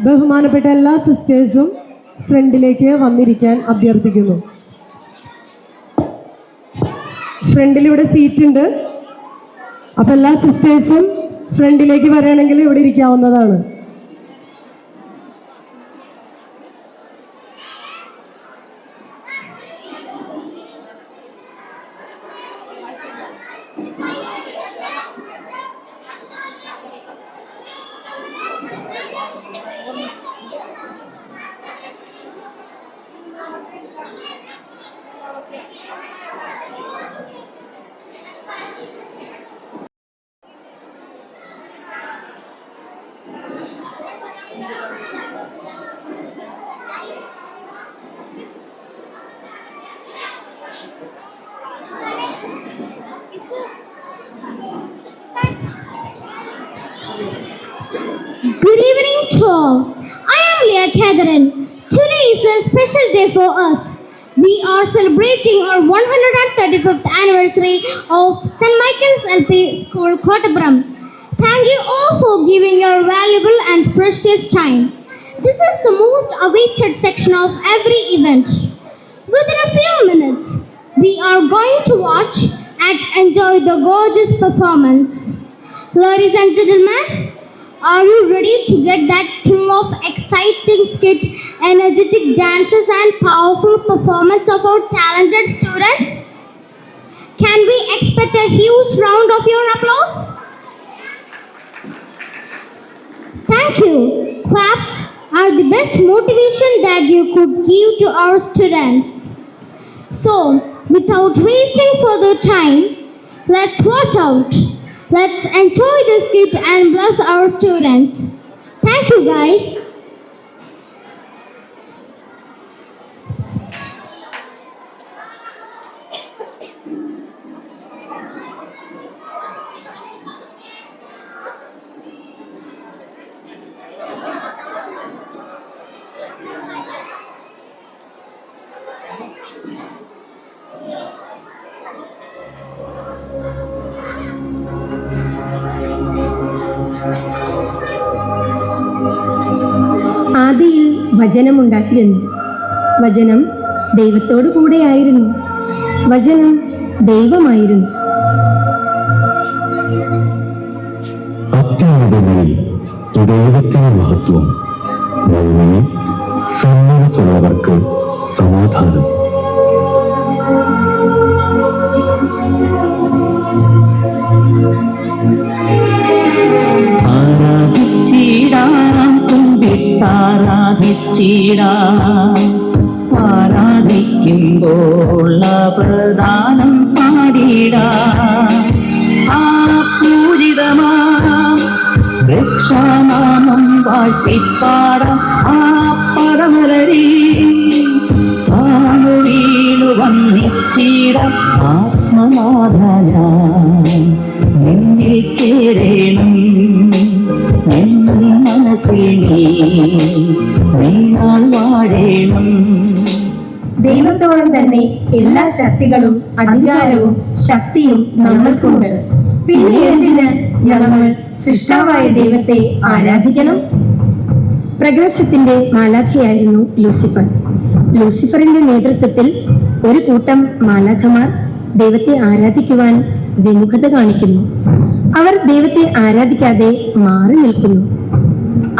ബഹുമാനപ്പെട്ട എല്ലാ സിസ്റ്റേഴ്സും ഫ്രണ്ടിലേക്ക് വന്നിരിക്കാൻ അഭ്യർത്ഥിക്കുന്നു. ഫ്രണ്ടിൽ ഇവിടെ സീറ്റ് ഉണ്ട്. അപ്പം എല്ലാ സിസ്റ്റേഴ്സും ഫ്രണ്ടിലേക്ക് വരികയാണെങ്കിൽ ഇവിടെ ഇരിക്കാവുന്നതാണ്. Good evening to all. I am Leah Catherine. Today is a special day for us. We are celebrating our 135th anniversary of St. Michael's LP School, Kottappuram. Thank you all for giving your valuable and precious time. This is the most awaited section of every event. Within a few minutes, we are going to watch and enjoy the gorgeous performance. Ladies and gentlemen, are you ready to get that thrill of exciting skit, energetic dances and powerful performance of our talented students? Can we expect a huge round of your applause? Thank you. Claps are the best motivation that you could give to our students. So, without wasting further time, let's watch out. Let's enjoy this skit and bless our students. Thank you, guys. ആദിയിൽ വചനമുണ്ടായിരുന്നു. വചനം ദൈവത്തോടു കൂടെയായിരുന്നു. വചനം ദൈവമായിരുന്നു. അത്യുന്നതങ്ങളിൽ ദൈവത്തിന് മഹത്വം, ഭൂമിയിൽ സന്മനസ്സുള്ളവർക്ക് സമാധാനം. ആരാധിക്കുമ്പോൾ പ്രധാനം പാടിടാം. ആ പൂരിതമാം രക്ഷാനാമം വാഴ്ത്തിപ്പാടാം. ആ പരമലരി താണു വീണു വന്നിച്ചിടാം. ആത്മനാഥന നിന്നിൽ ചേരണം. ദൈവത്തോളം തന്നെ എല്ലാ ശക്തികളും അധികാരവും ശക്തിയും നമ്മൾക്കുണ്ട്. പിന്നെ എന്തിന് ഞങ്ങൾ സൃഷ്ടാവായ ദൈവത്തെ ആരാധിക്കണം? പ്രകാശത്തിന്റെ മാലാഖയായിരുന്നു ലൂസിഫർ. ലൂസിഫറിന്റെ നേതൃത്വത്തിൽ ഒരു കൂട്ടം മാലാഖമാർ ദൈവത്തെ ആരാധിക്കുവാൻ വിമുഖത കാണിക്കുന്നു. അവർ ദൈവത്തെ ആരാധിക്കാതെ മാറി നിൽക്കുന്നു.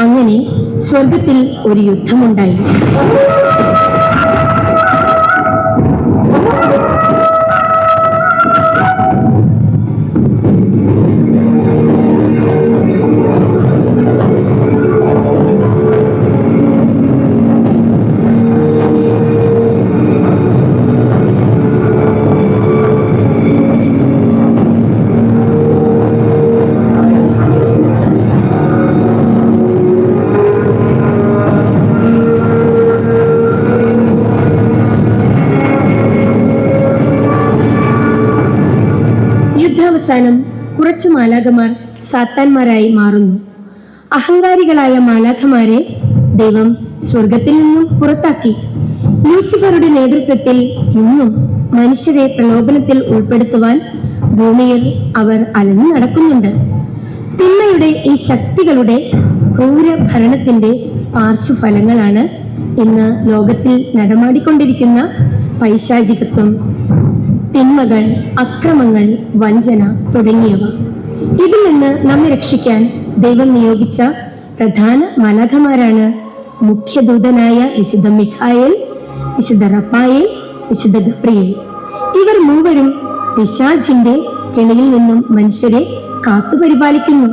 അങ്ങനെ സ്വർഗത്തിൽ ഒരു യുദ്ധമുണ്ടായി. ഏറ്റവുമവസാനം കുറച്ചു മാലാഖമാർ സാത്താന്മാരായി മാറുന്നു. അഹങ്കാരികളായ മാലാഖമാരെ ദൈവം സ്വർഗത്തിൽ നിന്നും പുറത്താക്കി. ലൂസിഫറുടെ നേതൃത്വത്തിൽ ഇന്നും മനുഷ്യരെ പ്രലോഭനത്തിൽ ഉൾപ്പെടുത്തുവാൻ ഭൂമിയിൽ അവർ അലഞ്ഞു നടക്കുന്നുണ്ട്. തിന്മയുടെ ഈ ശക്തികളുടെ ക്രൂര ഭരണത്തിന്റെ പാർശ്വഫലങ്ങളാണ് ഇന്ന് ലോകത്തിൽ നടമാടിക്കൊണ്ടിരിക്കുന്ന പൈശാചികത്വം, തിന്മകൾ, അക്രമങ്ങൾ, വഞ്ചന തുടങ്ങിയവ. ഇതിൽ നിന്ന് നമ്മെ രക്ഷിക്കാൻ ദൈവം നിയോഗിച്ച പ്രധാന മാലാഖമാരാണ് മുഖ്യദൂതനായ വിശുദ്ധ മിഖായേൽ, വിശുദ്ധ റഫായേൽ, വിശുദ്ധ ഗബ്രിയേൽ. ഇവർ മൂവരും പിശാചിന്റെ കെണിയിൽ നിന്നും മനുഷ്യരെ കാത്തുപരിപാലിക്കുന്നു.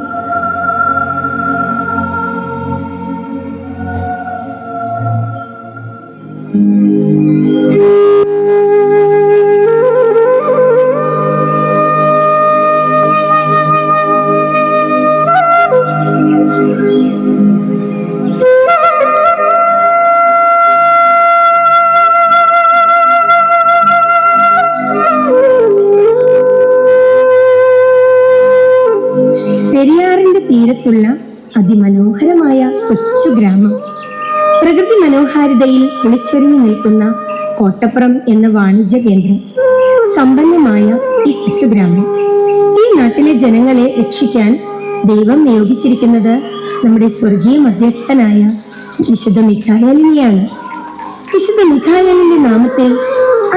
പെരിയാറിന്റെ തീരത്തുള്ള അതിമനോഹരമായ കൊച്ചു ഗ്രാമം. പ്രകൃതി മനോഹാരിതയിൽ കുളിച്ചൊരുങ്ങി നിൽക്കുന്ന കോട്ടപ്പുറം എന്ന വാണിജ്യ കേന്ദ്രം. സമ്പന്നമായ ഈ കൊച്ചു ഗ്രാമം. ഈ നാട്ടിലെ ജനങ്ങളെ രക്ഷിക്കാൻ ദൈവം നിയോഗിച്ചിരിക്കുന്നത് നമ്മുടെ സ്വർഗീയ മധ്യസ്ഥനായ വിശുദ്ധ മിഖായേലിനെയാണ്. വിശുദ്ധ മിഖായേലിന്റെ നാമത്തിൽ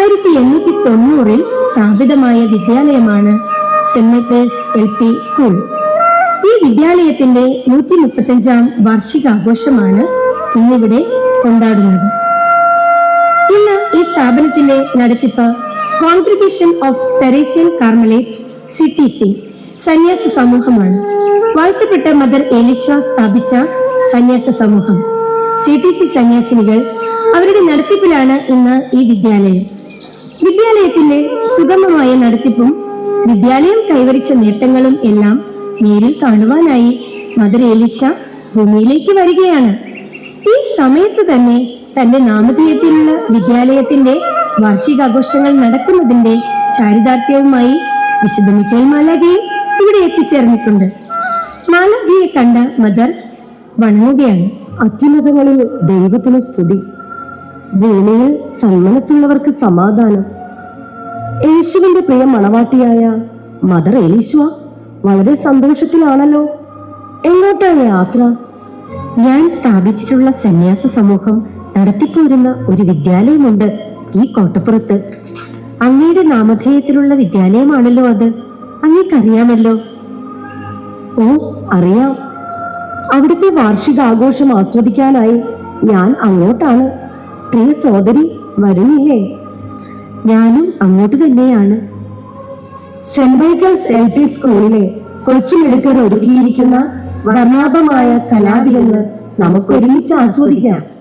1890 സ്ഥാപിതമായ വിദ്യാലയമാണ് സെന്റ് മൈക്കിൾസ് LP സ്കൂൾ. ഈ വിദ്യാലയത്തിന്റെ 135ാം വാർഷികാഘോഷമാണ് ഇന്നിവിടെ കൊണ്ടാടുന്നത്. ഇന്ന് ഈ സ്ഥാപനത്തിന്റെ നടത്തിപ്പ് കോൺഗ്രിഗേഷൻ ഓഫ് തെരേസ്യൻ കാർമലേറ്റ് CTC സന്യാസ സമൂഹമാണ്. വാഴ്ത്തപ്പെട്ട മദർ ഏലിശ്വ സ്ഥാപിച്ച സന്യാസ സമൂഹം CTC സന്യാസിനികൾ അവരുടെ നടത്തിപ്പിലാണ് ഇന്ന് ഈ വിദ്യാലയം. വിദ്യാലയത്തിന്റെ സുഗമമായ നടത്തിപ്പും വിദ്യാലയം കൈവരിച്ച നേട്ടങ്ങളും എല്ലാം നേരിൽ കാണുവാനായി മദർ ഏലിശ ഭൂമിയിലേക്ക് വരികയാണ്. ഈ സമയത്ത് തന്നെ തന്റെ നാമധേയത്തിലുള്ള വിദ്യാലയത്തിന്റെ വാർഷികാഘോഷങ്ങൾ നടക്കുന്നതിന്റെ ചാരിതാർത്ഥ്യവുമായി വിശുദ്ധ മിഖായേൽ മാലാഖയും ഇവിടെ എത്തിച്ചേർന്നിട്ടുണ്ട്. മാലാഖയെ കണ്ട മദർ വണങ്ങുകയാണ്. അത്യുന്നതങ്ങളിൽ ദൈവത്തിന് സ്തുതി, ഭൂമിയിൽ സന്മനസ്സുള്ളവർക്ക് സമാധാനം. യേശുവിന്റെ പ്രിയ മണവാട്ടിയായ മദർ ഏലീശ്വ വളരെ സന്തോഷത്തിലാണല്ലോ. എങ്ങോട്ടാണ് യാത്ര? ഞാൻ സ്ഥാപിച്ചിട്ടുള്ള സന്യാസ സമൂഹം നടത്തിപ്പോരുന്ന ഒരു വിദ്യാലയമുണ്ട് ഈ കോട്ടപ്പുറത്ത്. അങ്ങയുടെ നാമധേയത്തിലുള്ള വിദ്യാലയമാണല്ലോ അത്. അങ്ങേക്കറിയാമല്ലോ. ഓ, അറിയാം. അവിടുത്തെ വാർഷികാഘോഷം ആസ്വദിക്കാനായി ഞാൻ അങ്ങോട്ടാണ്. പ്രിയ സോദരി വരുന്നില്ലേ? ഞാനും അങ്ങോട്ട് തന്നെയാണ്. സെന്റ് മൈക്കിൾസ് LP സ്കൂളിലെ കൊച്ചുമിടുക്കർ ഒരുക്കിയിരിക്കുന്ന വർണ്ണാഭമായ കലാവിരുന്ന് നമുക്ക് ഒരുമിച്ച് ആസ്വദിക്കാം.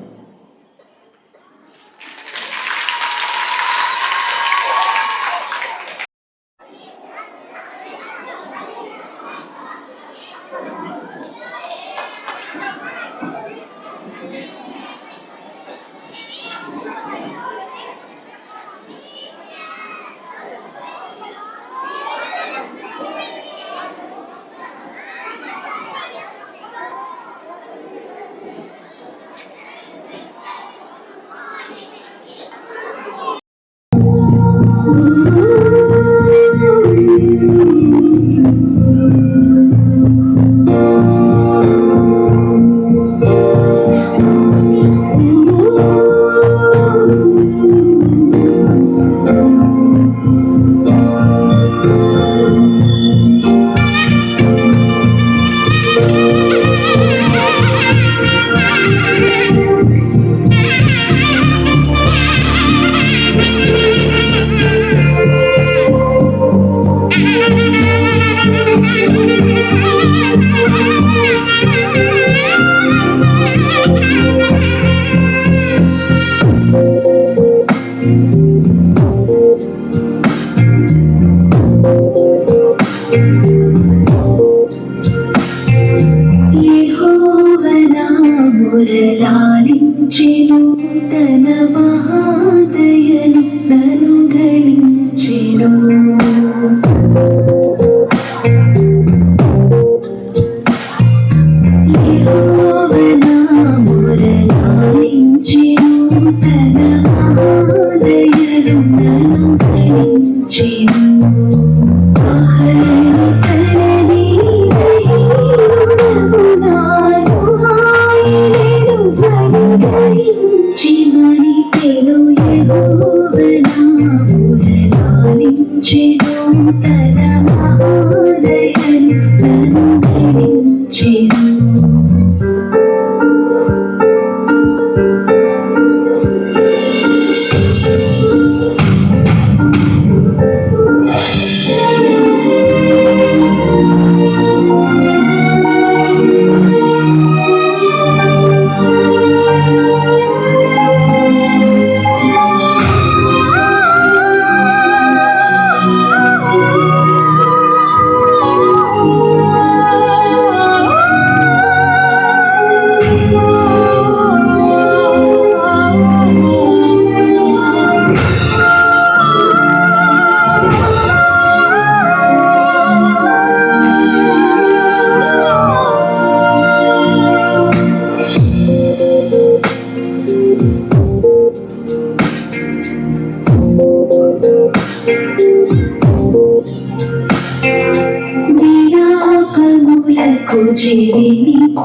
మురళాలించెను తన మహాదయను నను గణించెను.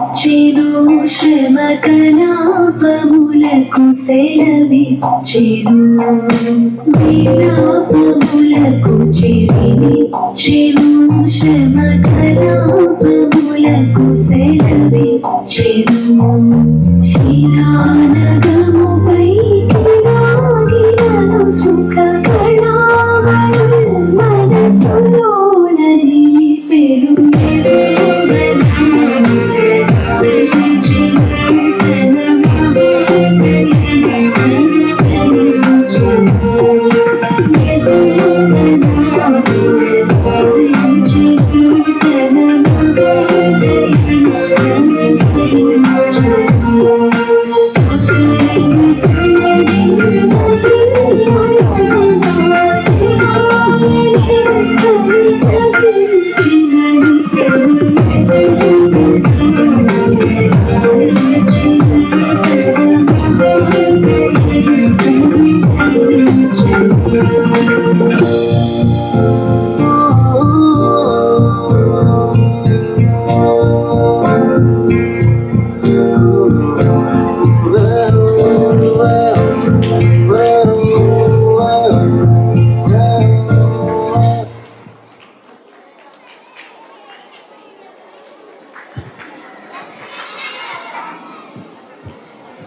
చెను శ్రమ కలాపములకు సెలవిచ్చెను విలాపములకు చెను శ్రమ కలాపములకు సెలవిచ్చెను శిలానగముపై లాగినను సుఖ కళావళి మనసులోన నిలిపెను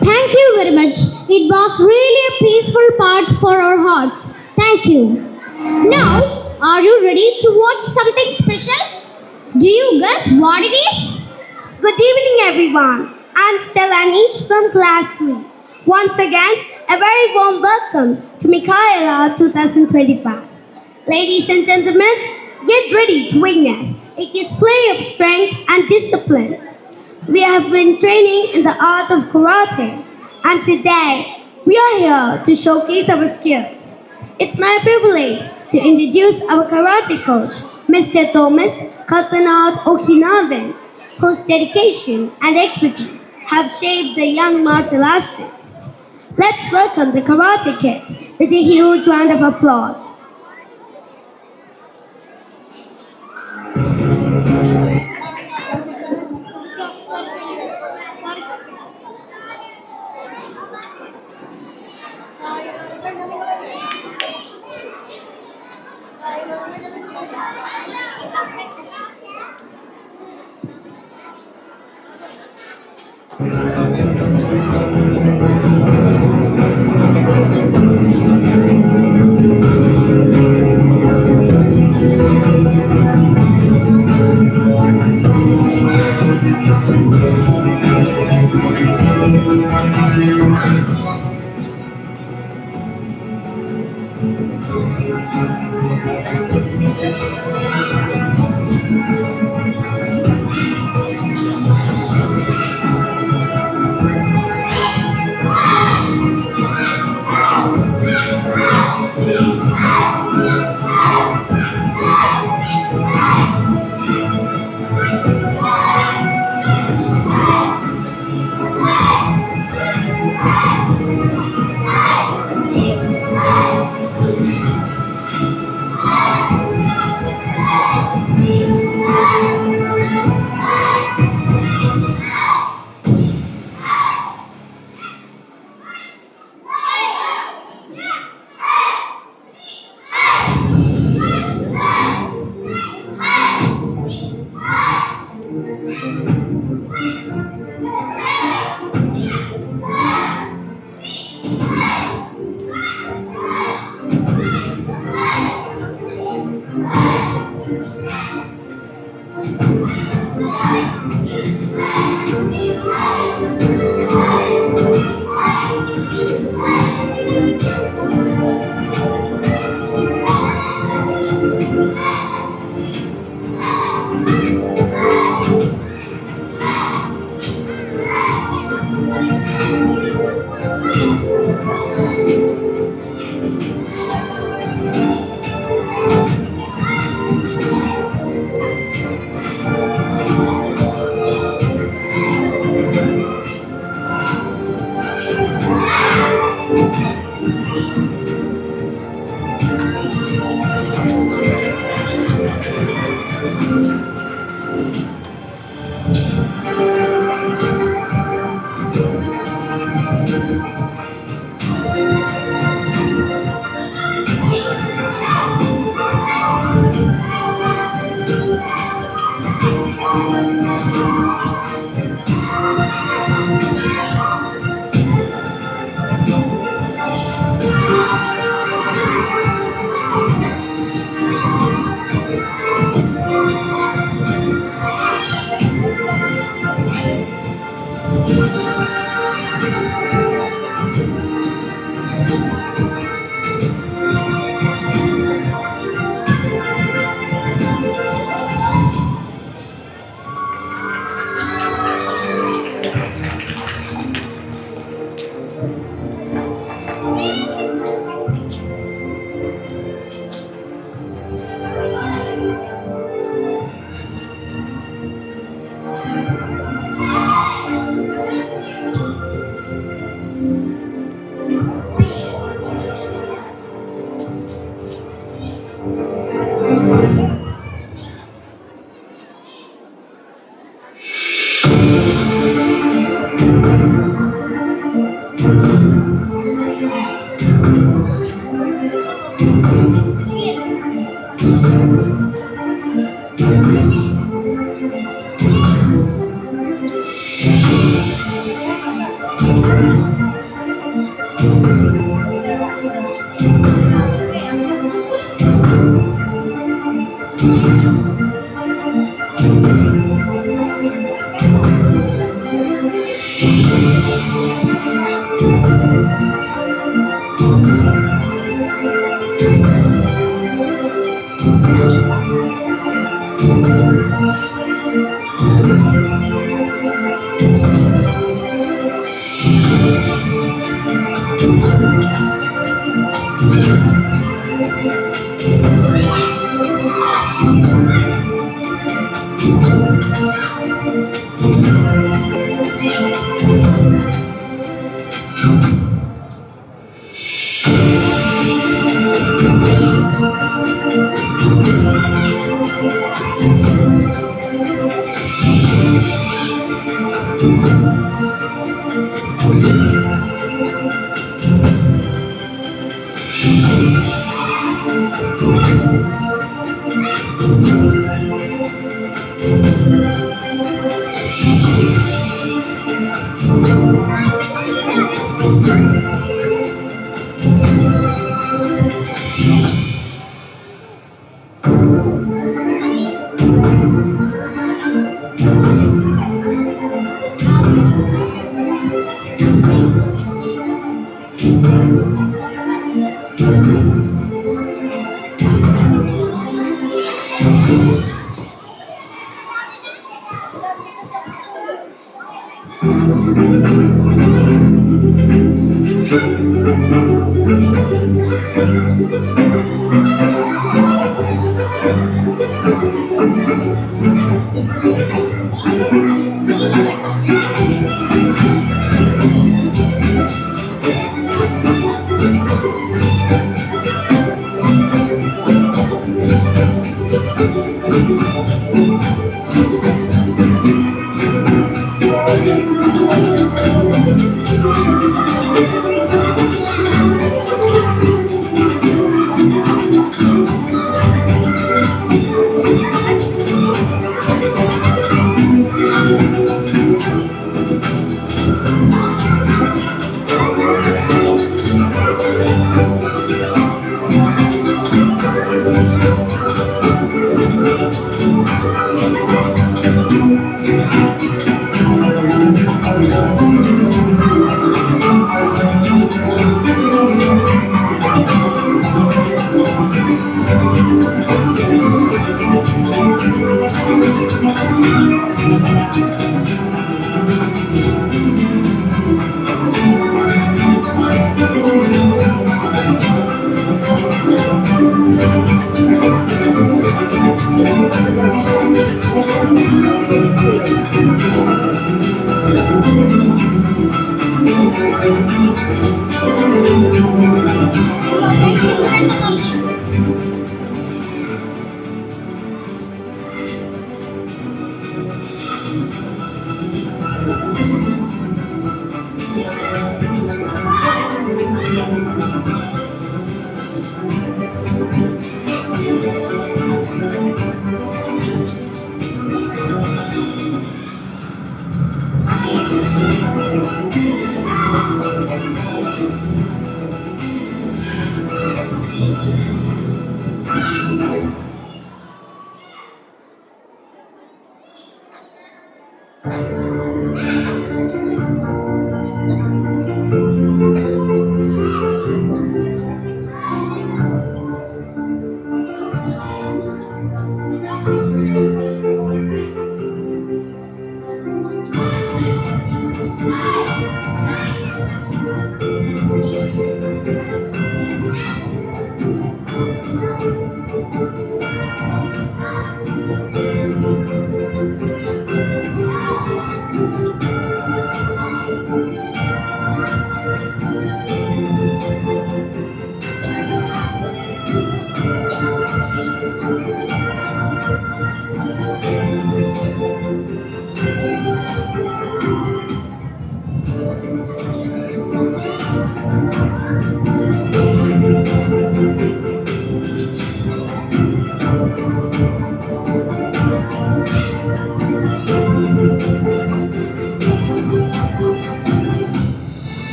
Thank you very much. It was really a peaceful part for our hearts. Thank you. Now, are you ready to watch something special? Do you guess what it is? Good evening, everyone. I'm Stella Anish from Class 3. Once again, a very warm welcome to Mikaela 2025. Ladies and gentlemen, get ready to witness a display of strength and discipline. We have been training in the art of karate, and today we are here to showcase our skills. It's my privilege to introduce our karate coach, Mr. Thomas Katanat Okinawan, whose dedication and expertise have shaped the young martial artists. Let's welcome the Karate Kids with a huge round of applause.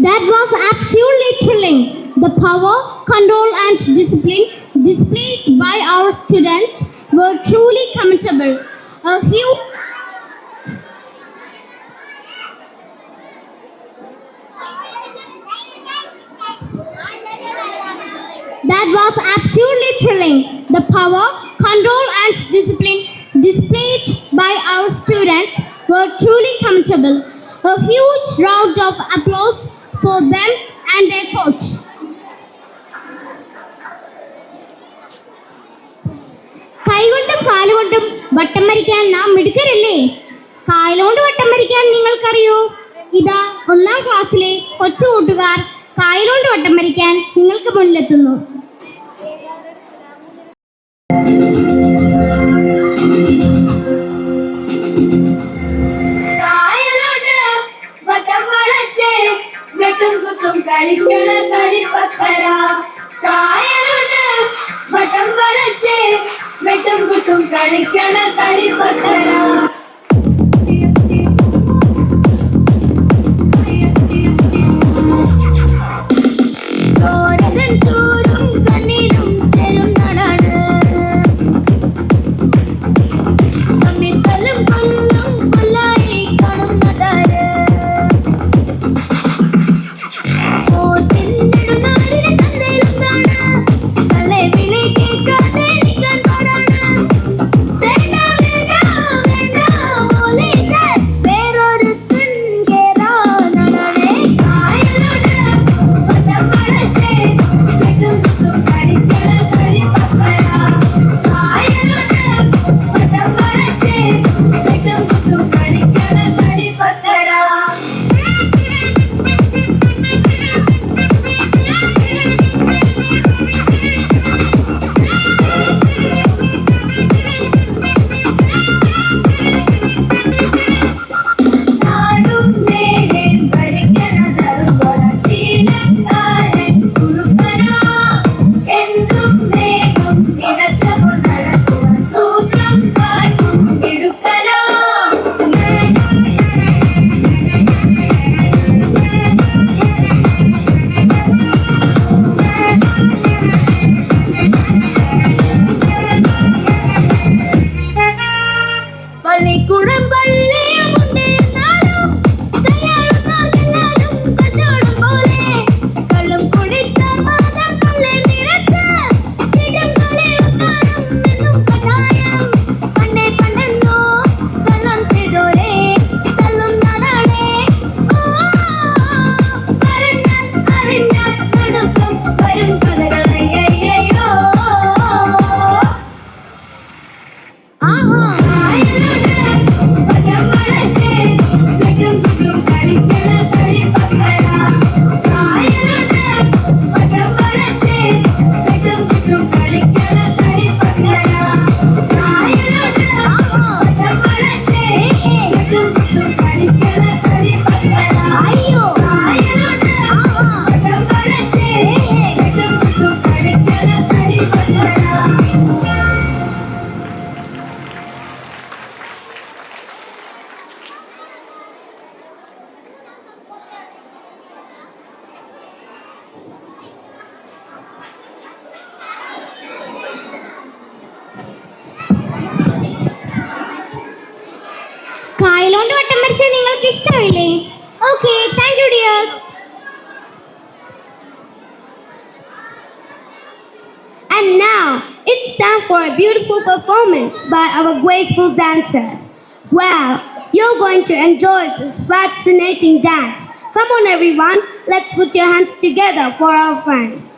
That was absolutely thrilling. The power, control, and discipline displayed by our students were truly commendable. A huge That was absolutely thrilling. The power, control, and discipline displayed by our students were truly commendable. A huge round of applause for them and their coach. കൈകൊണ്ടും കാലുകൊണ്ടും വട്ടം വരയ്ക്കാൻ നാം മിടുക്കരല്ലേ? കാലുകൊണ്ട് വട്ടം വരയ്ക്കാൻ നിങ്ങൾക്കറിയോ? ഇതാ 1ാം ക്ലാസ്സിലെ കൊച്ചു കൂട്ടുകാർ കാലുകൊണ്ട് വട്ടം വരയ്ക്കാൻ നിങ്ങൾക്ക് മുന്നിലെത്തുന്നു. വട്ടം വളച്ച് വെട്ടും കുത്തും കളിക്കണ കളിപ്പക്കര. കായലുണ്ട് വട്ടം വളച്ച് വെട്ടും കുത്തും കളിക്കണ കളിപ്പക്കര. ചോരതൻ ചൂരും കണ്ണീരും ചേരും നാടാണ്. തമ്മിൽ തല്ലും കൊല്ലും കൊല്ലായി കാണും നാട്ടാര്. നെടുനാടിന് ചന്തയിലൊന്നാണ്. തള്ളെ വിളി കേൾക്കാതെ നിൽക്കാൻ പാടാണ്. വേണ്ട വേണ്ട വേണ്ട നിങ്ങൾക്ക് ഇഷ്ടമില്ലേ? Okay, thank you dear. And now it's time for a beautiful performance by our graceful dancers. Wow, you're going to enjoy this fascinating dance. Come on everyone, let's put your hands together for our friends.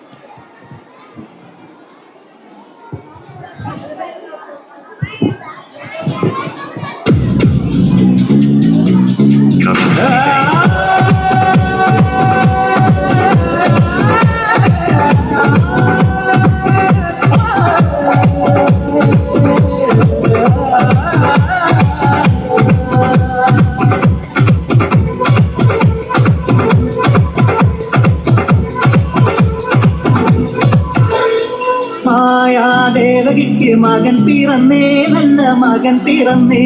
ദേവകിക്ക് മകൻ പിറന്നേ, നല്ല മകൻ പിറന്നേ.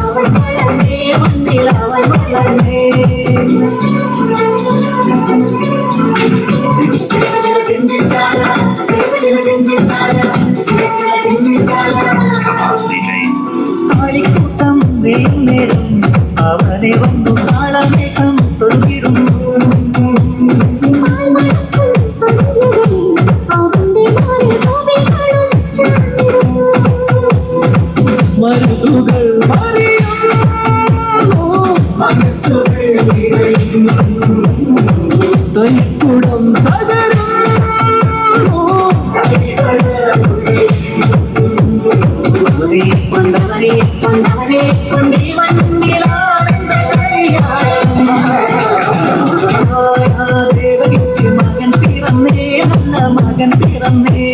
അവൻ വളർന്നേ, മണ്ണിൽ അവൻ വളർന്നേ. ആലിക്കൂട്ടം വേന്നേരം അവനെ വന്നു നാളമേഘം തൊഴുകിടുന്നു. മരുതുകൾ തൊയ്ക്കുടം കൊണ്ടവരെ കൊണ്ടവരെ കൊണ്ടി ദേവകിക്ക് മകൻ പിറന്നേ, നല്ല മകൻ പിറന്നേ.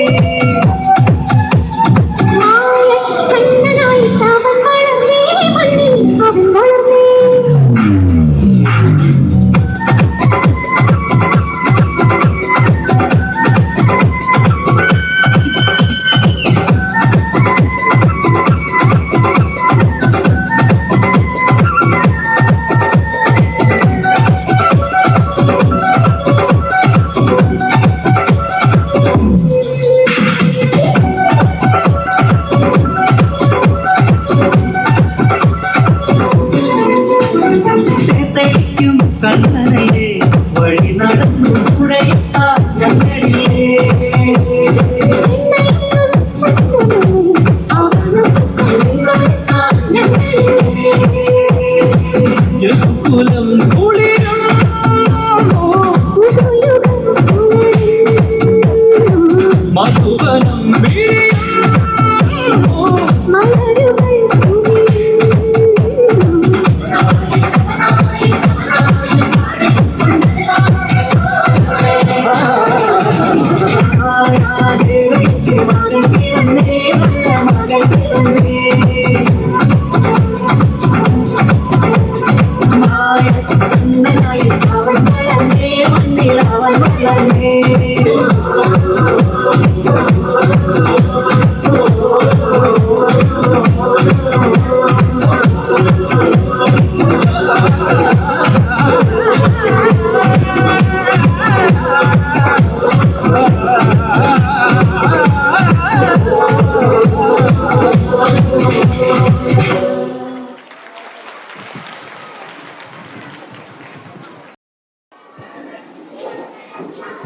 കണ്ണനയിലെ വഴി നടന്നു കൂടെയെത്താൻ ഞങ്ങളിലേ. കുലം കുളിരും മധുവനം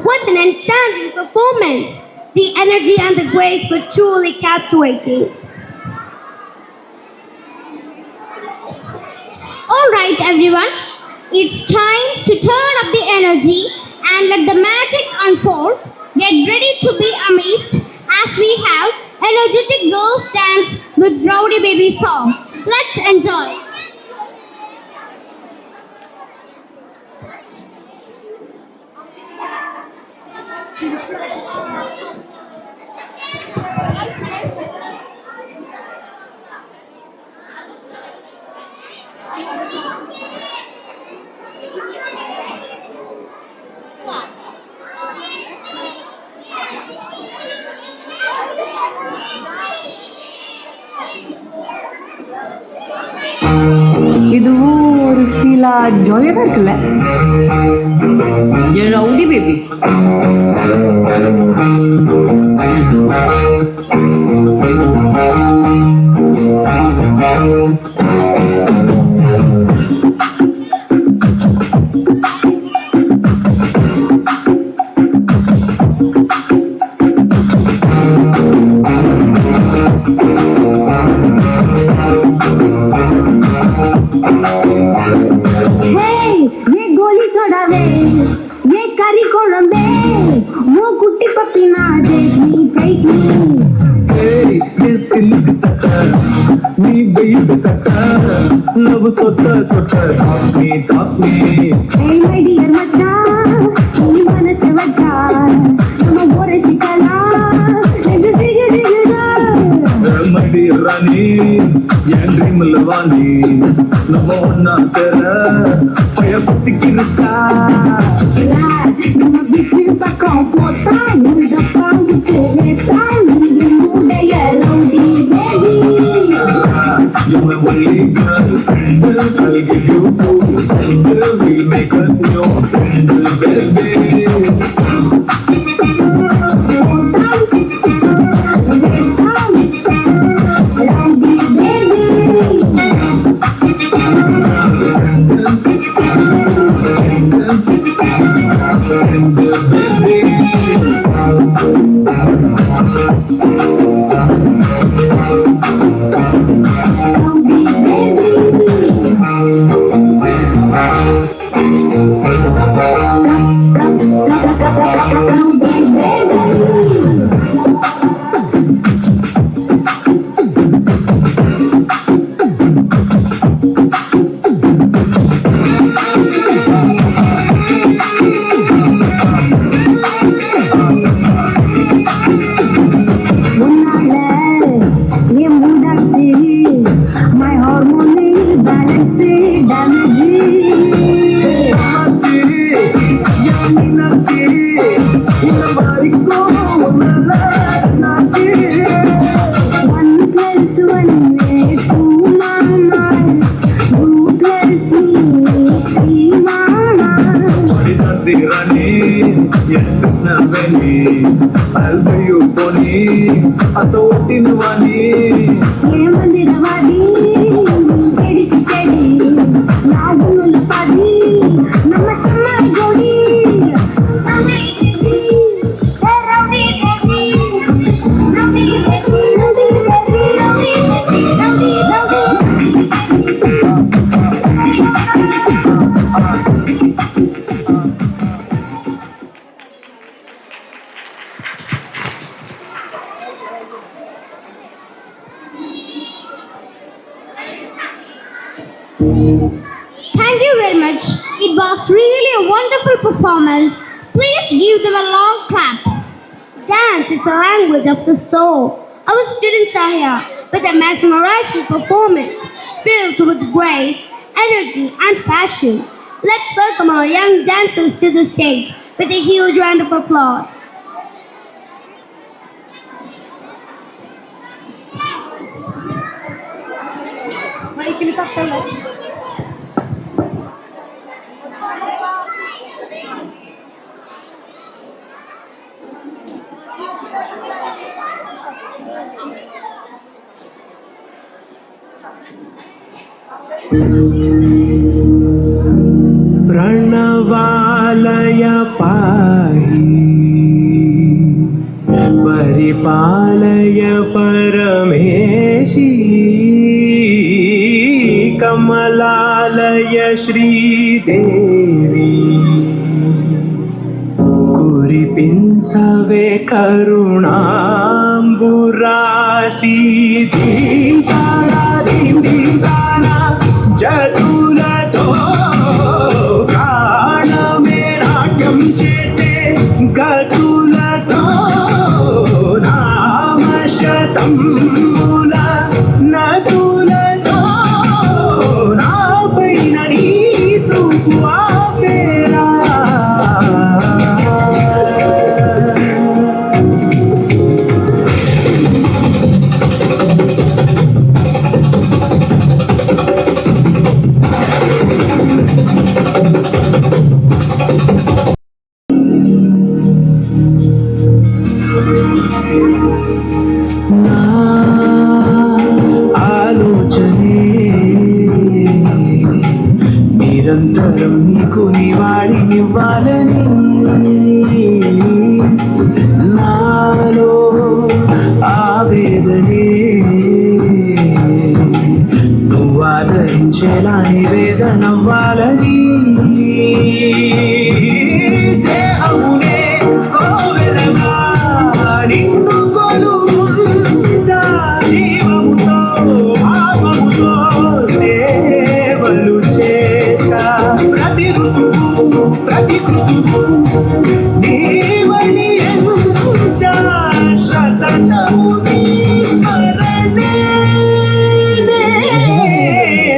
What an enchanting performance! The energy and the grace were truly captivating. All right, everyone, it's time to turn up the energy and let the magic unfold. Get ready to be amazed as we have energetic girls dance with Rowdy Baby song. Let's enjoy. இதுவும் ஒரு ஃபீலா ஜாலியாக தான் இருக்குல்ல என் rowdy baby. ये गोली soda वे ये करी कोलंबे मो कुट्टी पप्पी ना देखनी चाहिए నీ వెయిట్ కట్ట నవ్వు సొట్ట సొట్ట నీ తాపి Hey my dear मचा नी मनस वचा हम बोरे सिकला दिग दिग दिग మడి రాణి ఎన్ డ్రీమ్ల వాణి నమో నా సర ఫైర్ పుట్టికి రుచా Numa bici pra comportar muda pangu telesa muda ya rowdy baby. You're my only girlfriend, I'll give you full friend, we'll make us new friend, baby. My hormone balance damage. One plus one is two, mama. Two plus me, three, mama. I'll be your pony, a toad in one. ఏమందిరవాది చెడికి చెడి నాగుల పది నమ్మ సమ్మ జోడి rowdy baby rowdy baby rowdy baby rowdy baby rowdy rowdy Thank you very much. It was really a wonderful performance. Please give them a long clap. Dance is the language of the soul. Our students are here with a mesmerizing performance filled with grace, energy, and passion. Let's welcome our young dancers to the stage with a huge round of applause. മൈക്കിൽ തട്ടല്ലേ. प्रणवालय पाहि परिपालय परमेशी कमलालय श्रीदेवी कुरिपिंचवे करुणा తాంబురాసి ధీం తారా ధీం ధీం తారా జతులతో ప్రాణమే నాట్యం చేసే గతులతో నామశతంబుల నతులతో నా పైన నీ చూపు ఆపేరా. నా ఆలోచనే నిరంతరం నీకు నివాళినివ్వాలని నాలో ఆవేదనే నువ్వు ఆదరించేలా నివేదనవ్వాలని దేహమునే కోవెలగా నిన్ను కొలువుంచా జీవముతో భావముతో సేవలు చేసా ప్రతి ఋతువు ప్రతి కృతువు నీవని ఎంచా సతతము నీ స్మరణే.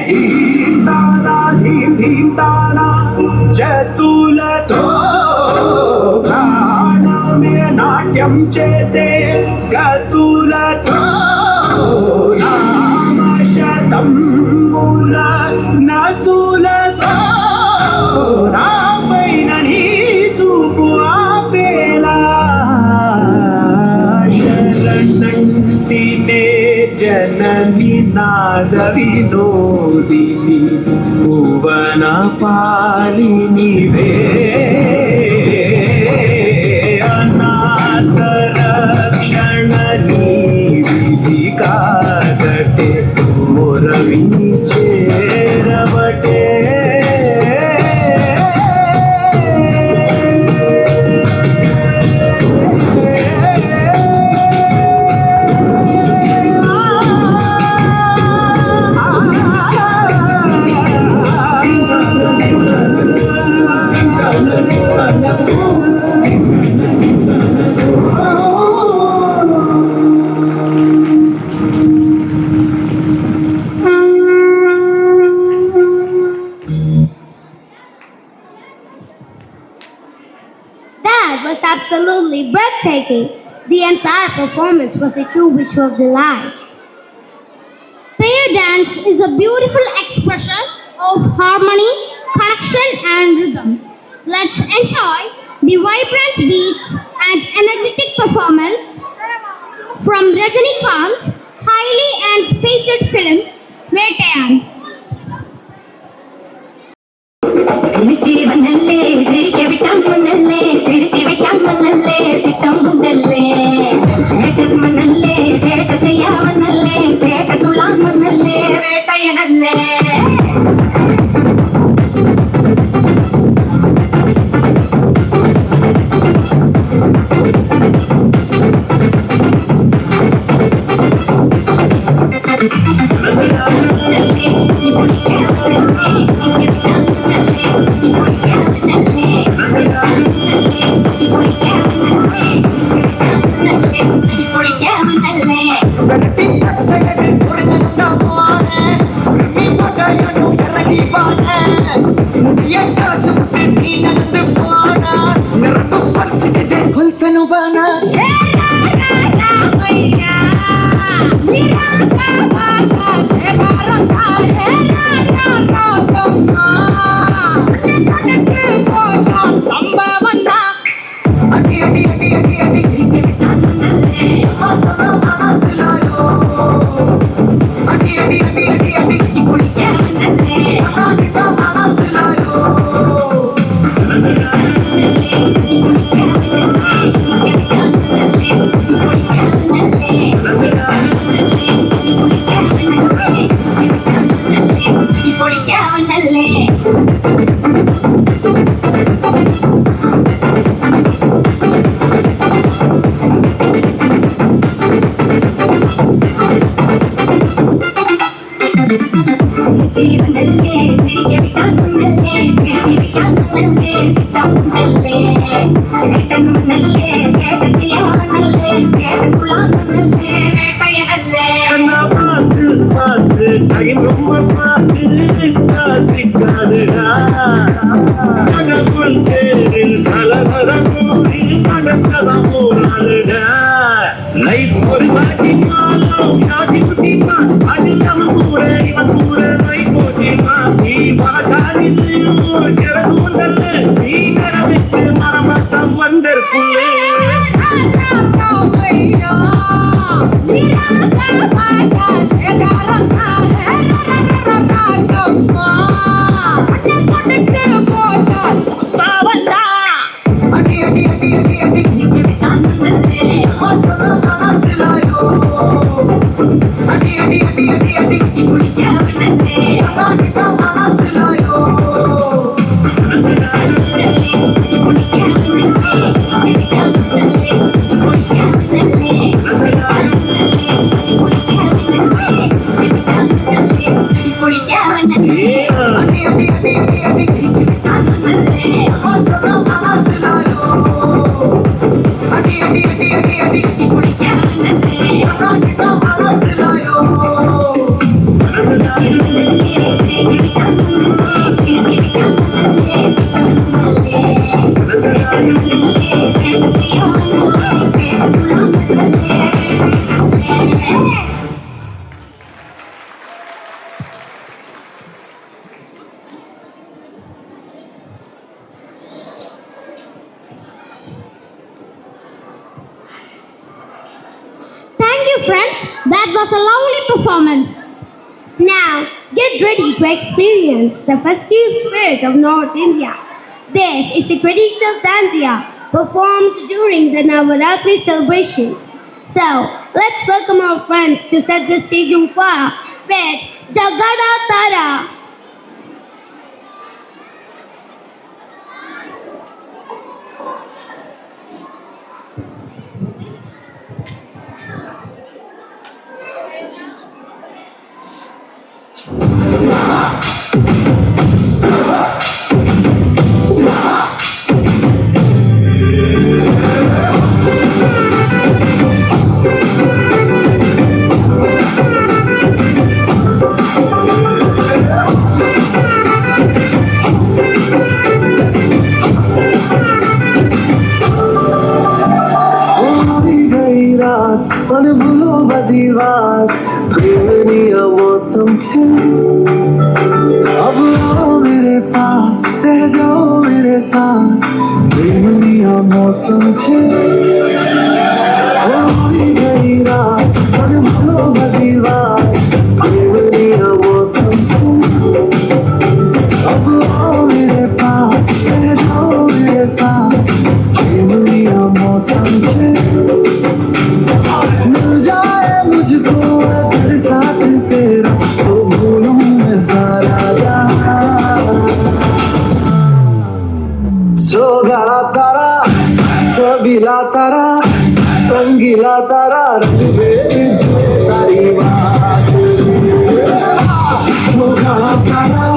ధీం తారా ధీం ధీం తారా జతులతో ప్రాణమే నాట్యం చేసే గతులతో నామశతంబుల నతులతో నా పైన నీ చూపు ఆపేలా. శరణంటినే జనని నాద వినోదిని భువన పాలినివే అనాథ రక్షణ నీ విధి కాదటే మొరవి చేరవటే. That was absolutely breathtaking. The entire performance was a true visual delight. Pair dance is a beautiful expression of harmony, connection, and rhythm. Let's enjoy the vibrant beats and energetic performance from Rajinikanth's highly anticipated film Vettayan. തിരിച്ചു വന്നല്ലേ തിരികെ വിട്ടാൻ വന്നല്ലേ തിരുത്തി വെക്കാൻ വന്നല്ലേ തിട്ടം കൊണ്ടല്ലേ ചേട്ടൻ വന്നല്ലേ ചേട്ട ചെയ്യാൻ വന്നല്ലേ പേട്ട തുള്ളാൻ വന്നല്ലേ വേട്ടയനല്ലേ. ജീവനല്ലേ തിരികെ വിട്ടാകുന്നല്ലേ തിരികെ വിട്ടാകുന്നല്ലേ വിട്ടാകുന്നല്ലേ ചേട്ടൻ മണ്ണല്ലേ ചേട്ടൻ ചെയ്യാനല്ലേ വേട്ടക്കുള്ളാന്നല്ലേ വേട്ടയനല്ലേ Thank you, friends. That was a lovely performance. Now, get ready to experience the festive spirit of North India. This is a traditional dandiya performed during the Navaratri celebrations. So, let's welcome our friends to set the stage on fire with Jagada Tara. मन भूलो बदी बात प्रेमनिया मौसम छे अब आओ मेरे पास रह जाओ मेरे साथ प्रेमनिया मौसम छे होई गई रात मन भूलो बदी बात प्रेमनिया मौसम छे अब आओ मेरे पास रह जाओ मेरे साथ प्रेमनिया मौसम छे मिल जाए मुझको अगर साथ तेरा तो भूलूं मैं सारा सोगा तारा छबीला तारा रंगीला तारा रंग बेज तारी बात सोगा तारा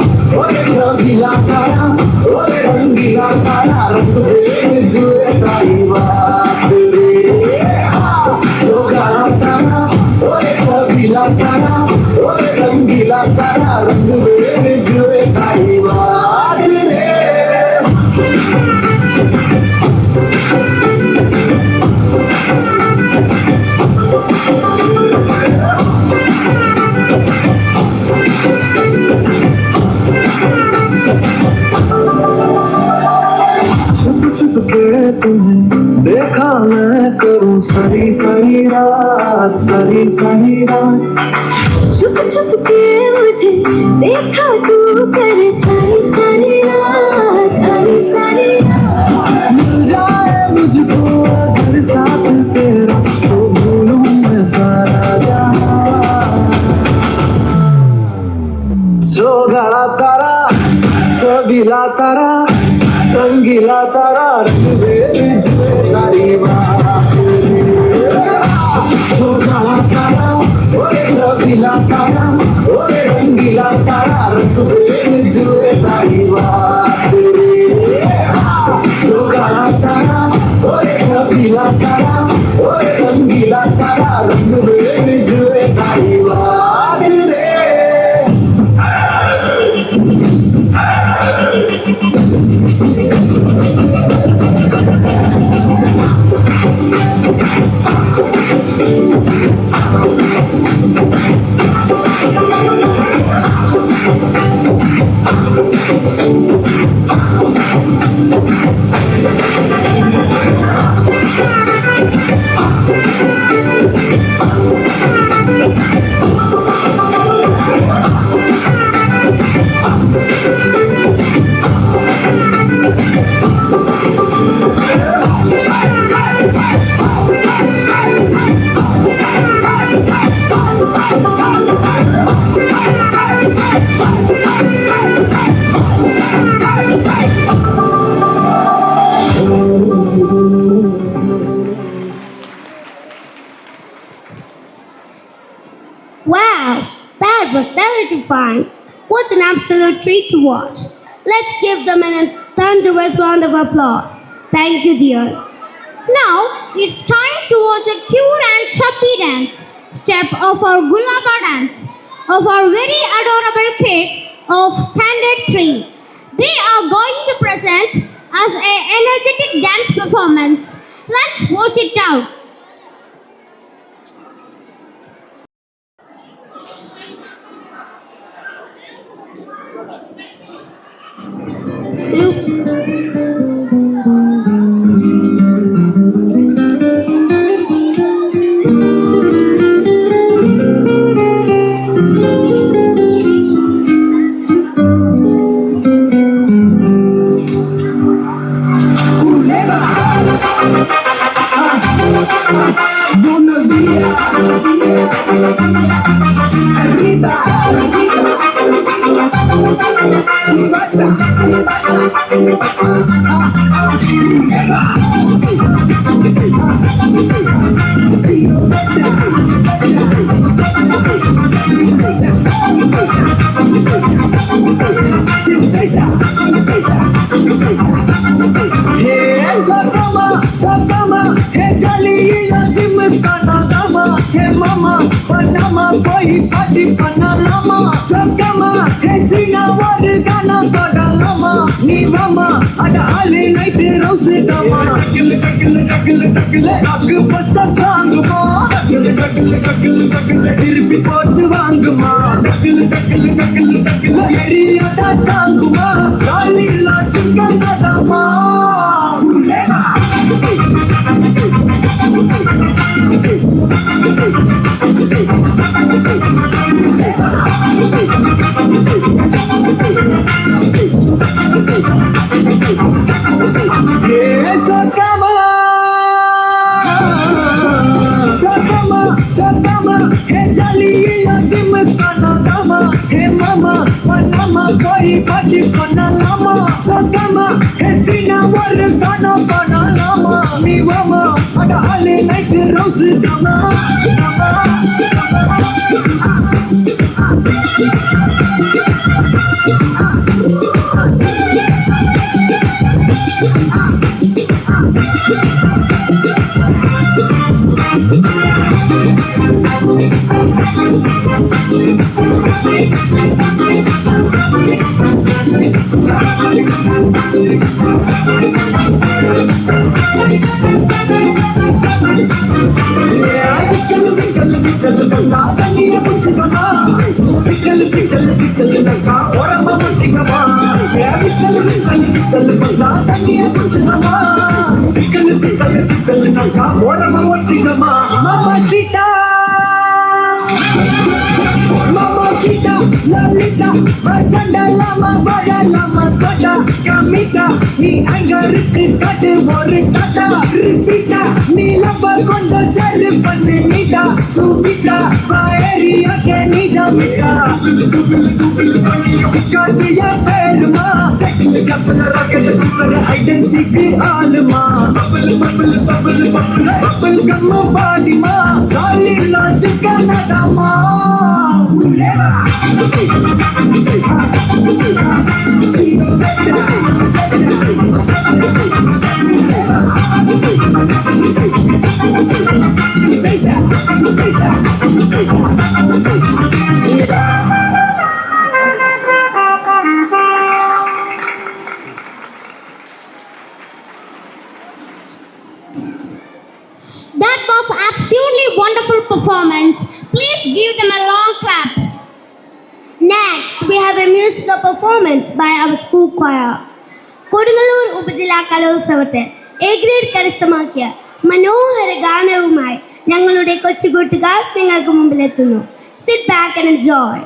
छबीला तारा रंगीला तारा रंग बेज तारी बात तारा रंगीला तारा रंग जुए तारी बात रे छुप छुप के तुम्हें देखा मैं करूं सारी सारी रात सारी सारी रात छुप छुप के मुझे देखा तू कर सारी सारी रात सारी सारी रात मिल जाए मुझको अगर साथ तेरा तो भूलूं मैं सारा जहां सोगा तारा छबीला तारा रंगीला तारा रंग बेज तारी बात सोगा तारा रंगीला तारा ओरे रंगीला तारा रंग में जुए तारी बात रे तो काला तारा ओरे रंगीला तारा ओरे रंगीला तारा रंग में जुए तारी बात रे Wow, that was electrifying. What an absolute treat to watch. Let's give them a thunderous round of applause. Thank you, dears. Now it's time to watch a cute and chubby dance step of our Gulaba dance of our very adorable kid of Standard 3. They are going to present as an energetic dance performance. Let's watch it out. Buenos días, arriba, y basta, Sakama, hey Kali, Jim Kanagama, hey Mama, Panama, boy, party Panama, Sakama, hey Tina, Wargana, Padalama, Ni Mama, Ada Ali, Night, Rose, Dama, Aku Pasta Sangma, Irpi Pot Vangma, Area Sangma, Kali, Lasikana, Sakama, hey Jali, Jim Kanagama, hey Mama, Panama, boy, party Panama, Sakama, hey Tina, Wargana, Panama, Ni Mama, Ada Ali, Night, Rose, Dama. Mamacita, Mamacita, Lalita, Basanda Lama, Bada Lama, Soda, Kamita, Ni anger is cut, Moritata, Ripita, Ni Lapa Konda, Sari Pasimita, Subita, Paeria, Kenida, Mita, Katia Pelma, Second Kapana Rocket, Hide and Seek Alma, Bubble Gumma Badima, Kali Lasika Nadama. That was absolutely wonderful performance. Please give them a long clap. Next, we have a musical performance by our school choir. Kodungallur ഉപജില്ലാ കലോത്സവത്തിൽ A grade കരസ്ഥമാക്കിയ മനോഹര ഗാനവുമായി ഞങ്ങളുടെ കൊച്ചു കൂട്ടുകാർ നിങ്ങൾക്ക് മുമ്പിലെത്തുന്നു. Sit back and enjoy.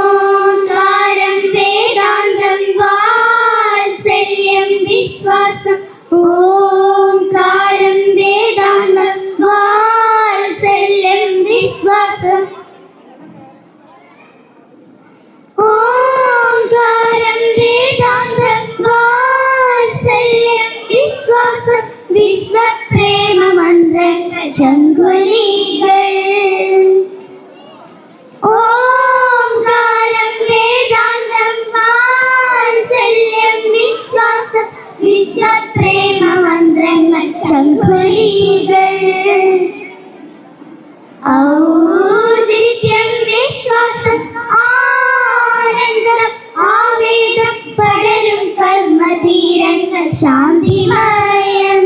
ഓംകാരം വേദാന്തം വാത്സല്യം വിശ്വാസം. ഓംകാരം വേദാന്തം വാത്സല്യം വിശ്വാസം. ഓംകാരം വേദാന്തം വാത്സല്യം വിശ്വാസം. വിശ്വപ്രേമ മന്ത്രങ്ങൾ ശംഖുലീകൾ. ഓംകാരം വേദാന്തം വാത്സല്യം വിശ്വാസം. വിശ്വപ്രേമ മന്ത്രങ്ങൾ ശംഖുലീകൾ. ഔചിത്യം വിശ്വാസം ആനന്ദം ആവേദം പടരും കർമ്മതീരങ്ങൾ ശാന്തിമയം.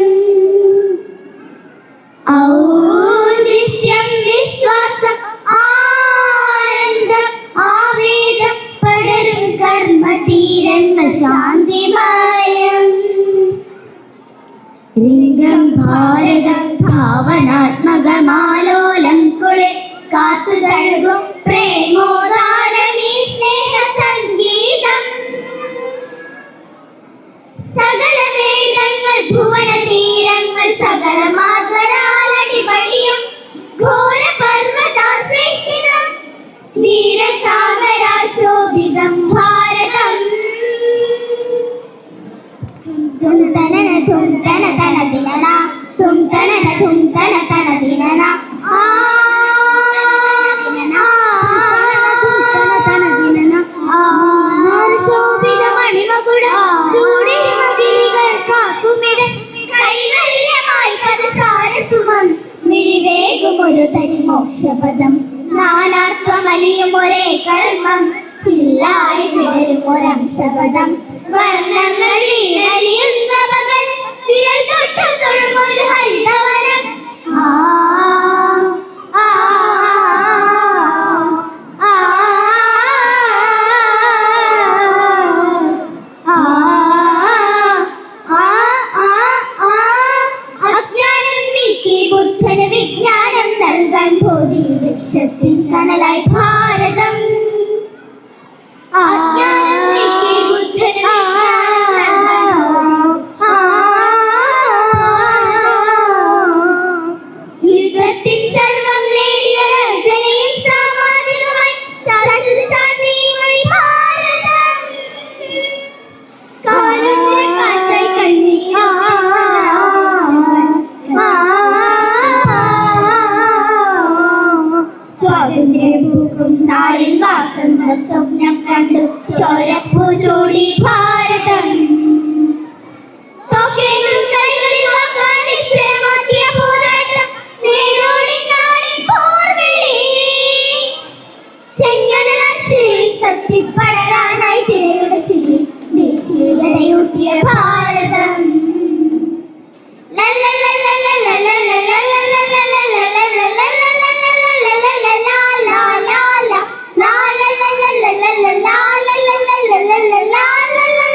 ഔചിത്യം വിശ്വാസം ആനന്ദം ആവേദം പടരും കർമ്മതീരങ്ങൾ ശാന്തിമയം. ലിംഗം ഭാരതം ഭാവനാത്മകമാലോലം കുളിർ കാത്തു തഴുകും പ്രേമോദാരമീ സ്നേഹ സംഗീതം. സകല വേദങ്ങൾ ഭുവന തീരങ്ങൾ സകലമാത്മരാലടിപടിയും ഘോര പർവ്വതാശ്രേഷ്ഠിതം ധീരസാഗരാശോഭിതം ഭാരതം. തും തനന തും തന തന ദിനന തും തനന തും തന തന ദിനന ആ ശോഭിത മണിമകുടം ചൂടി മതിലുകൾ കാക്കുമിട കൈവല്യമായി പദസാരസുഖം മിഴിവേകും ഒരു തരി മോക്ഷപദം. നാനാത്വമലിയും ഒരേ കർമ്മം ചില്ലായി വിടരും ഒരംശപദം. വർണ്ണങ്ങളിൽ അലിയുന്ന പകൽ വിരൽ തൊട്ടു തൊഴുമൊരു ഹരിതവനം. ആ ആ ആ അജ്ഞാനം നീക്കി ബുദ്ധന് വിജ്ഞാനം നൽകാൻ ബോധി വൃക്ഷത്തിൻ തണലായി ഭാരതം. അജ്ഞാനം നീക്കി ബുദ്ധന് വിജ്ഞാനം നൽകാൻ യുഗത്തിൻ സർവം നേടിയ രചനയും സാമാജികമായി ശാശ്വത ശാന്തിയും വഴി ഭാരതം. കാരുണ്യക്കാറ്റായി കണ്ണീരും സ്വാതന്ത്ര്യപൂക്കും നാളിൽ വാസന്തം സ്വപ്നം കണ്ടു ചോരപ്പൂ ചൂടി ഭാരതം. തോക്കേന്തും കൈകളിൽ വാക്കാൻ നിശ്ചയമാക്കിയ പോരാട്ടം നേരോടി നാടിൻ പോർവിളി. ചെങ്കടലാൽ ചിരി കത്തിപ്പടരാനായി തിരയുടെ ചിരി ദേശീയതയൂട്ടിയ ഭാരതം. la la la la la la la la la la la la la la la la la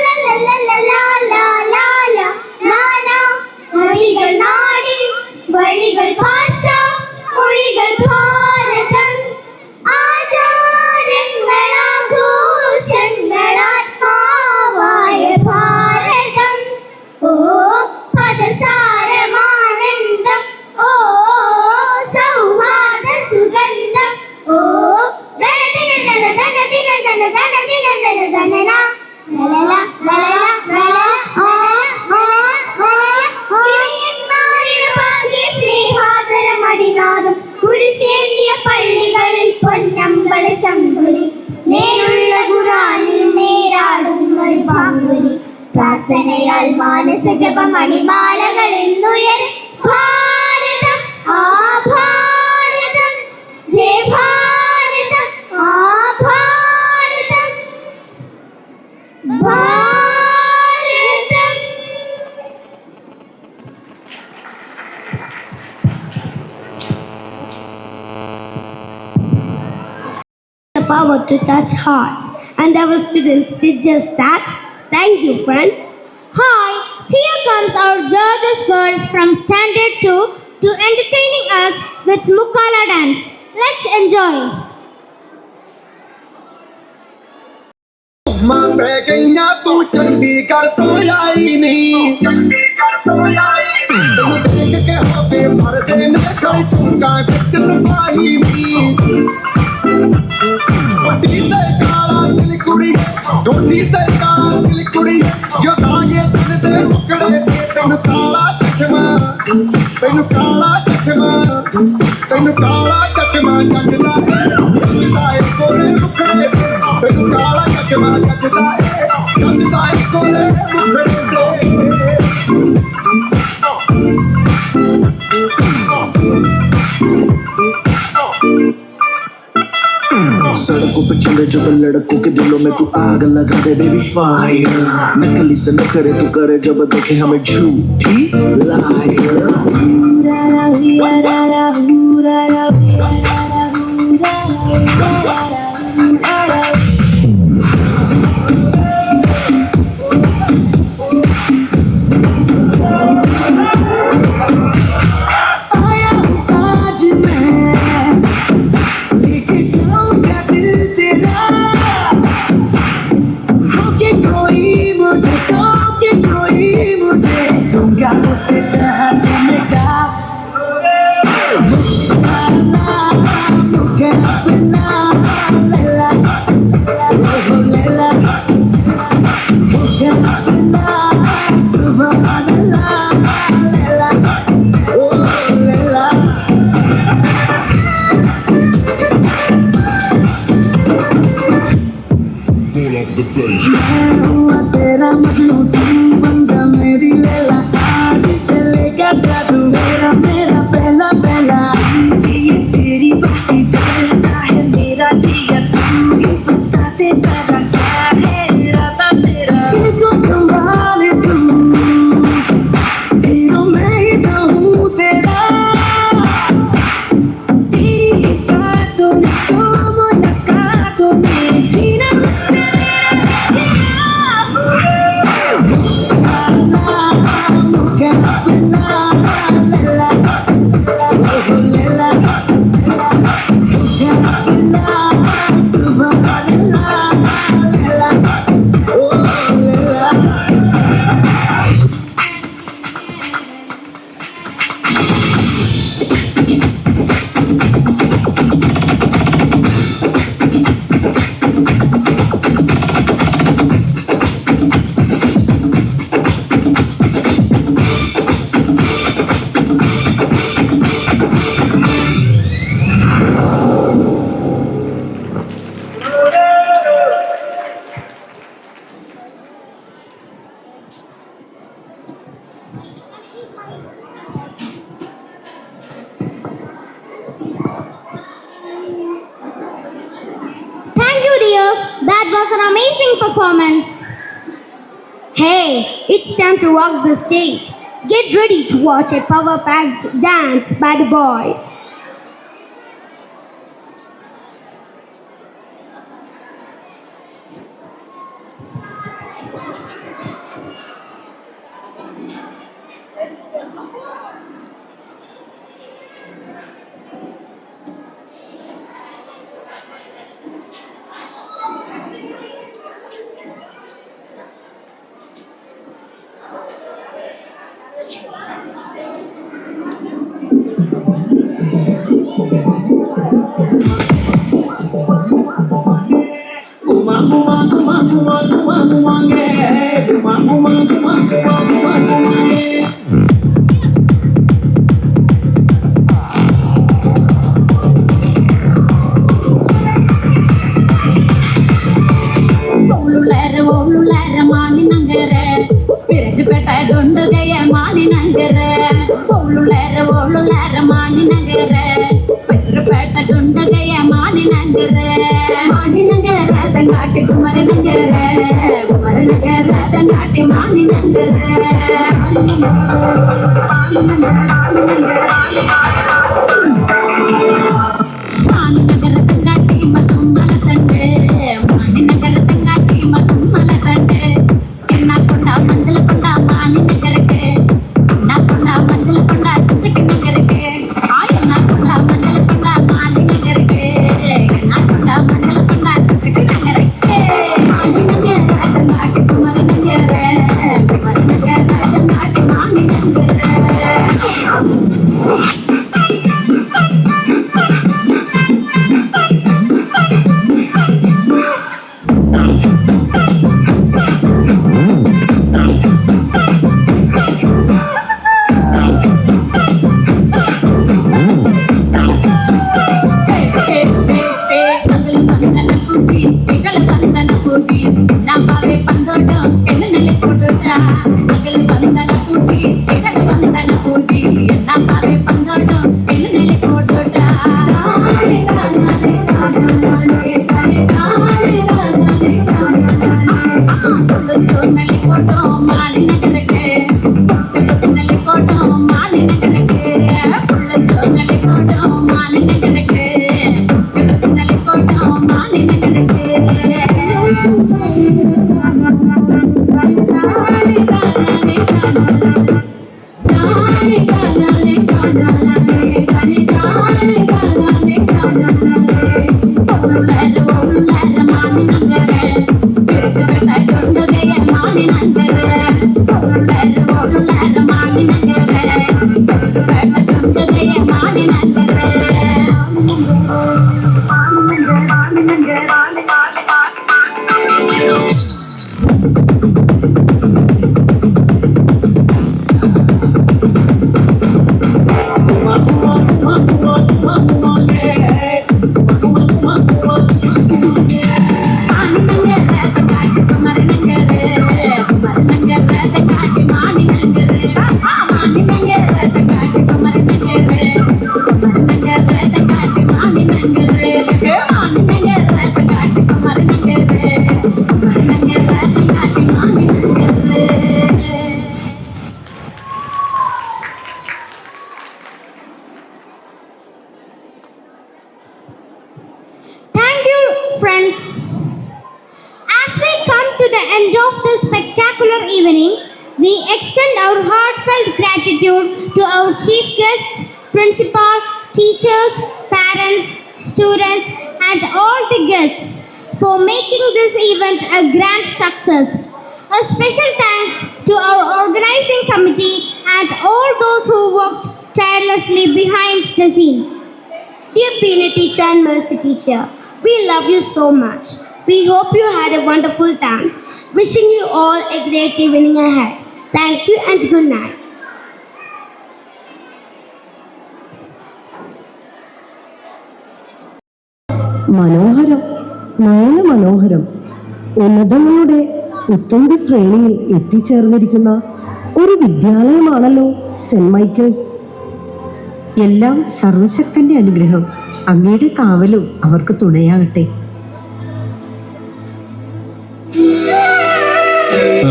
എഴുതിയ പള്ളികളിൽ പൊന്നമ്പല ശങ്കുലി, നേരുള്ള ഖുറാനിൽ നേരാടുന്നൊരു പാങ്കുലി, പ്രാർത്ഥനയാൽ മാനസ ജപ മണിമാലകളിൽ ഉയരെ ഭാരതം ആ ഭാരതം, ജയ ഭാരതം ആ ഭാരതം, ഭാരതം. The power to touch hearts, and our students did just that. Thank you, friends. Hi, here comes our judges girls from Standard 2 to entertaining us with Mukala dance. Let's enjoy. ਮਾਂ ਪੈ ਗਈਆਂ ਤੂੰ ਚੰਡੀਗੜ੍ਹ ਤੋਂ ਆਈ ਨਹੀਂ, ਤੈਨੂੰ ਦੇਖ ਕੇ ਹੋਵੇ ਮਰਦੇ ਨੇ ਕੋਈ ਚੁੰਗਾ ਵਿੱਚ ਲਪਾਈ ਨਹੀਂ। ਛੋਟੀ ਤੇ ਕਾਲਾ ਦਿਲ ਕੁੜੀ, ਛੋਟੀ ਤੇ ਕਾਲਾ ਦਿਲ ਕੁੜੀ, ਜੋ ਦਾਗੇ ਦਿਲ ਦੇ ਮੁਕੜੇ ਤੇ ਤੈਨੂੰ ਕਾਲਾ ਚਸ਼ਮਾ, ਤੈਨੂੰ ਕਾਲਾ ਚਸ਼ਮਾ, ਤੈਨੂੰ ਕਾਲਾ ਚਸ਼ਮਾ ਜੱਗਦਾ ਏ ਕੋਲੇ ਮੁਕੜੇ ਤੇ, ਤੈਨੂੰ ਕਾਲਾ ਚਸ਼ਮਾ ਜੱਗਦਾ ਏ ਕੋਲੇ ਮੁਕੜੇ ਤੇ। सड़कों पे चले जब लड़कों के दिलों में तू आग लगा दे बेबी फायर, नकली से नखरे तू करे जब देखे हमें झूठी लायर। तेरा मजनू तू बन जा मेरी लैला, आज चलेगा जादू मेरा मेरा पहला पहला। ये तेरी बातें डरता है मेरा जिया, तू ही बता दे सारा क्या है इरादा तेरा। तुझको संभाले तू, हीरो मैं ही तो हूँ तेरा। तेरी बातों ने तो मुलाकातों में जीना मुझसे That was an amazing performance. Hey, it's time to rock the stage. Get ready to watch a power-packed dance by the boys. Thank you, friends. As we come to the end of this spectacular evening, we extend our heartfelt gratitude to our chief guests, principal, teachers, parents, students, and all the guests for making this event a grand success. A special thanks to our organizing committee and all those who worked tirelessly behind the scenes. Dear Peanut teacher and Mercy teacher, we love you so much. We hope you had a wonderful time. Wishing you all a great evening ahead. Thank you and good night. മനോഹരം, നയന മനോഹരം. ഉന്നതങ്ങളുടെ ഉത്തുംഗ ശ്രേണിയിൽ എത്തിച്ചേർന്നിരിക്കുന്ന ഒരു വിദ്യാലയമാണല്ലോ saint Michael's. എല്ലാം സർവശക്തന്റെ അനുഗ്രഹം. അങ്ങയുടെ കാവലും അവർക്ക് തുണയാകട്ടെ.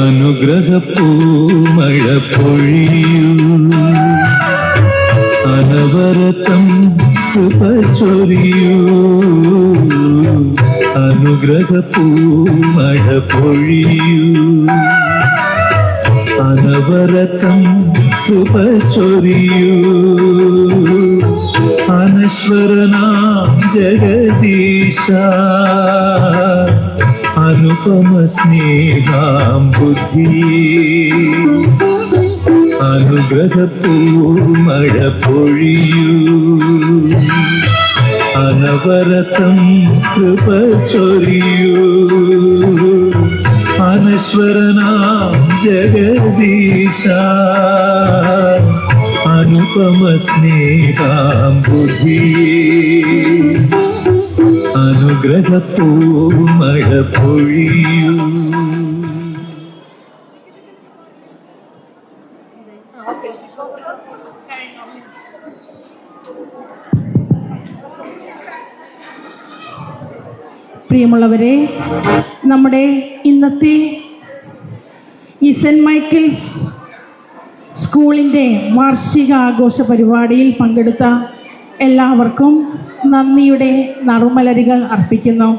അനുഗ്രഹപ്പൂമഴ പൊഴിയൂ, അനവരതം കൃപ ചൊരിയൂ. അനുഗ്രഹപ്പൂമഴ പൊഴിയൂ, അനവരതം കൃപ ചൊരിയൂ. അനശ്വരനാം ജഗദീശ, അനുപമ സ്നേഹാം ബുദ്ധി. അനുഗ്രഹപ്പൂമഴ പൊഴിയൂ, അനവരതം കൃപ ചൊരിയൂ. അനശ്വരനാം ജഗദീശ, അനുപമ സ്നേഹാം ബുദ്ധി. അനുഗ്രഹപ്പൂമഴ പൊഴിയൂ. പ്രിയമുള്ളവരെ, നമ്മുടെ ഇന്നത്തെ ഈ സെൻറ്റ് മൈക്കിൾസ് സ്കൂളിൻ്റെ വാർഷിക ആഘോഷ പരിപാടിയിൽ പങ്കെടുത്ത എല്ലാവർക്കും നന്ദിയുടെ നറുമലരുകൾ അർപ്പിക്കുന്നു.